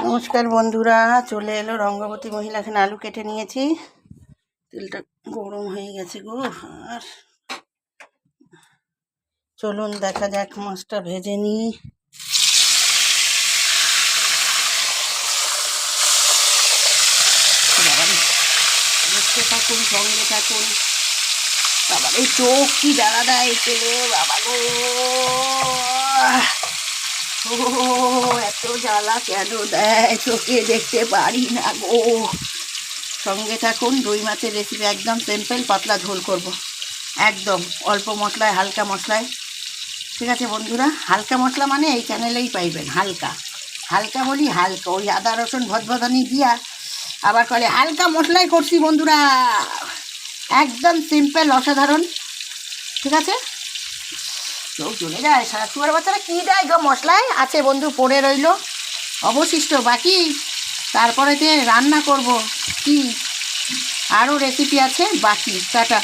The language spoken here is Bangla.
নমস্কার বন্ধুরা, চলে এলো রঙ্গবতী মহিলা। এখানে আলু কেটে নিয়েছি, তেলটা গরম হয়ে গেছে গো। আর চলুন দেখা যাক, মাছটা ভেজে নিই। দেখতে থাকুন, সঙ্গে থাকুন। বাবা এই চোখ কি জ্বালা দেয় তেলে, বাবা গো, ও এত জ্বালা কেন দেয়, চোখে দেখতে পারি না গো। সঙ্গে থাকুন। রুই মাছের রেসিপি একদম সিম্পল, পাতলা ঝোল করব, একদম অল্প মশলায়, হালকা মশলায়। ঠিক আছে বন্ধুরা, হালকা মশলা মানে এই চ্যানেলেই পাইবেন। হালকা হালকা বলি, হালকা ওই আদা রসুন ভদভদানি দিয়া আবার বলে হালকা মশলাই করছি বন্ধুরা। একদম সিম্পল, অসাধারণ। ঠিক আছে, কেউ চলে যায়, সারা শুয়ার বাচ্চারা কী দেয় গো মশলায়, আছে বন্ধু পড়ে রইল অবশিষ্ট বাকি। তারপরে যে রান্না করব, কি আরও রেসিপি আছে বাকি। টাটা।